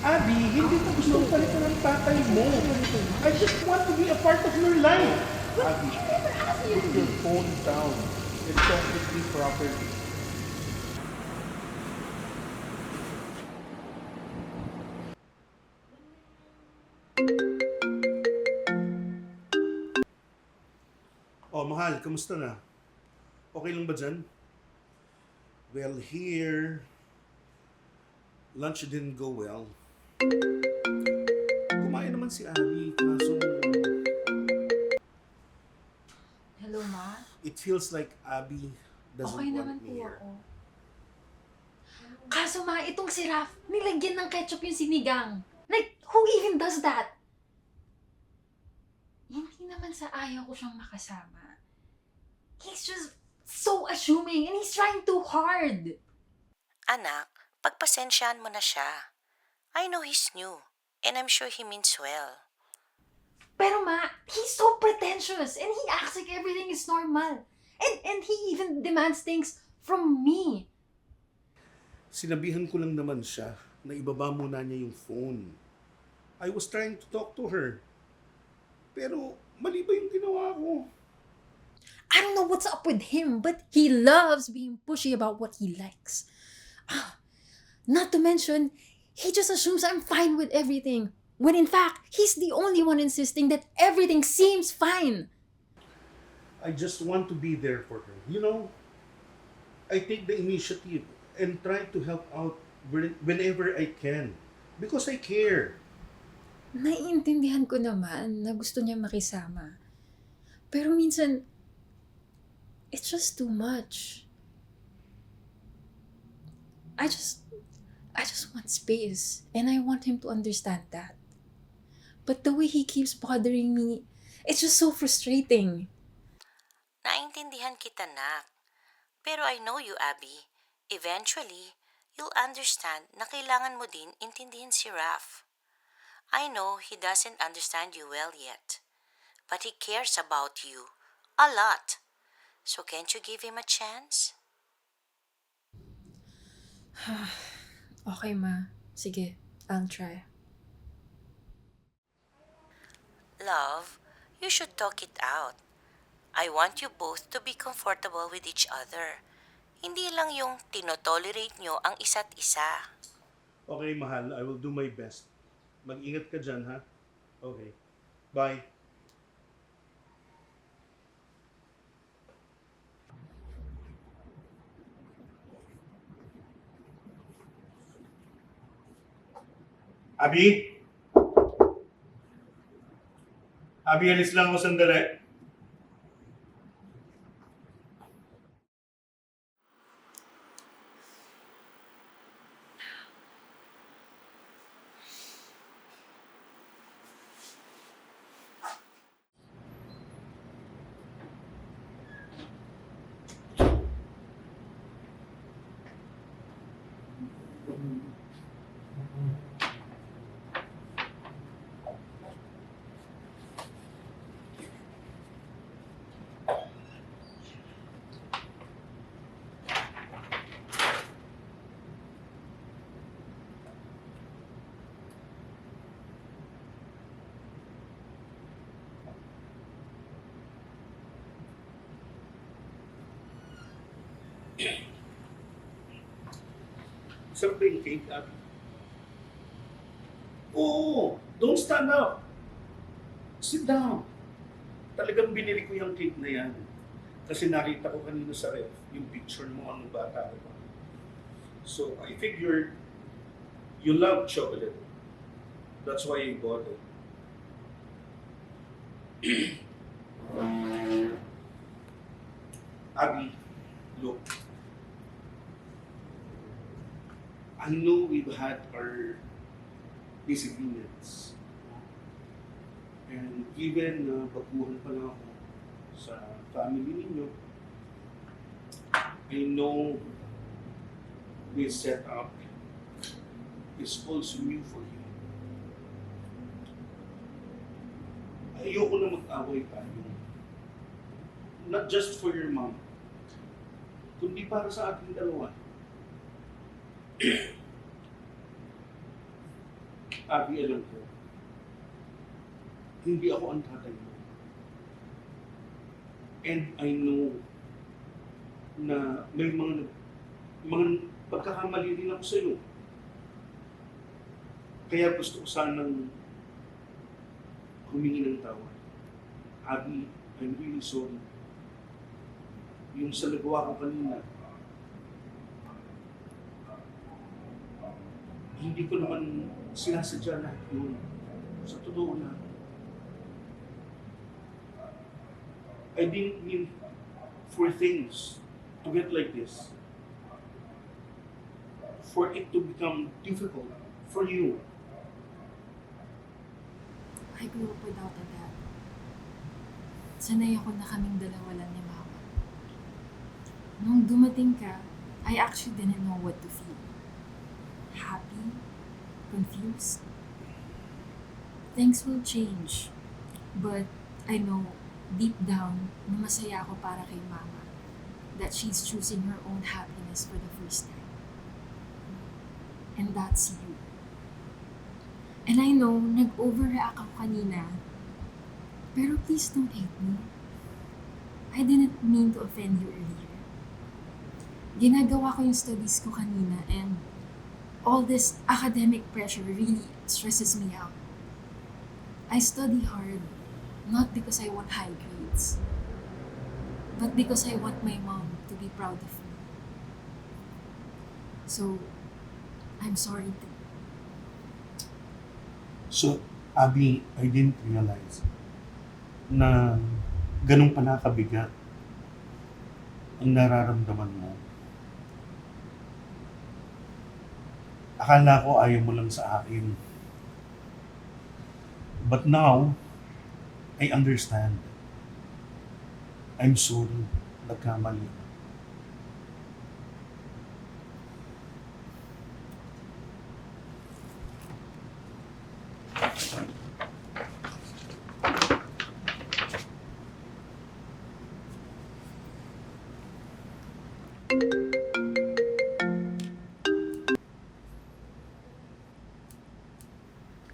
Abby, hindi ko gustong palitan ng tatay mo. I just want to be a part of your life. Abby, put your phone down and talk with me properly. Oh, mahal, kamusta na? Okay lang ba dyan? Well, here, lunch didn't go well. Kumain naman si Abby, kaso Hello, Ma? it feels like Abby doesn't Okay want naman me po here. ako. Kaso Ma, itong si Raph, nilagyan ng ketchup yung sinigang. Like, who even does that? Hindi naman sa ayaw ko siyang makasama. He's just so assuming and he's trying too hard. Anak, pagpasensyahan mo na siya. I know he's new, and I'm sure he means well. Pero Ma, he's so pretentious and he acts like everything is normal. And he even demands things from me. Sinabihan ko lang naman siya na ibaba muna niya yung phone. I was trying to talk to her. Pero mali ba yung ginawa ko? I don't know what's up with him, but he loves being pushy about what he likes. Not to mention, he just assumes I'm fine with everything, when in fact, he's the only one insisting that everything seems fine. I just want to be there for her. You know, I take the initiative and try to help out whenever I can. Because I care. Naiintindihan ko naman na gusto niya makisama. Pero minsan, it's just too much. I just want space, and I want him to understand that. But the way he keeps bothering me, it's just so frustrating. Naintindihan kita, nak. Pero I know you, Abby. Eventually, you'll understand na kailangan mo din intindihin si Raph. I know he doesn't understand you well yet, but he cares about you a lot. So can't you give him a chance? Okay, Ma. Sige, I'll try. Love, you should talk it out. I want you both to be comfortable with each other. Hindi lang yung tinotolerate nyo ang isa't isa. Okay, mahal. I will do my best. Mag-ingat ka dyan, ha? Okay. Bye. Abi? Abi, alis lang ako sandali. Sarap ba yung cake, Abi? Oo! Don't stand up! Sit down! Talagang binili ko yung cake na yan. Kasi nakita ko kanina sa ref, yung picture mo ang bata ko. So, I figured you love chocolate. That's why I bought it. Abby, look. I know we've had our disagreements. And given na baguhan pa lang ako sa family ninyo, I know this setup is also new for you. Ayoko na mag-away tayo. Not just for your mom, kundi para sa ating dalawa. Abby, alam ko, hindi ako ang tatay mo. And I know na may mga pagkakamali din ako sa'yo. Kaya gusto ko sanang humingi ng tawad. Abby, I'm really sorry. Yung sa nagawa ko kanina, hindi ko naman sinasadya lahat yun. Sa totoo na. I didn't mean for things to get like this. For it to become difficult for you. I grew up without a dad. Sanay ako na kaming dalawa lang ni Mama. Nung dumating ka, I actually didn't know what to feel. Happy? Confused? Things will change. But I know, deep down, na masaya ako para kay Mama. That she's choosing her own happiness for the first time. And that's you. And I know, nag-overreact ako kanina. Pero please don't hate me. I didn't mean to offend you earlier. Ginagawa ko yung studies ko kanina and all this academic pressure really stresses me out. I study hard, not because I want high grades, but because I want my mom to be proud of me. So, I'm sorry too. So, Abby, I didn't realize na ganun pala kabigat ang nararamdaman mo. Akala ko ayaw mo lang sa akin. But now, I understand. I'm sorry. Nagkamali.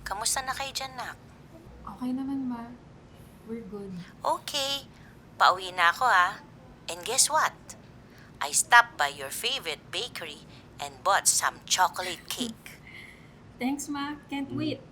Kamusta na kayo dyan, nak? Okay naman, Ma. We're good. Okay, pauwi na ako ha. And guess what? I stopped by your favorite bakery and bought some chocolate cake. Thanks, Ma. Can't wait.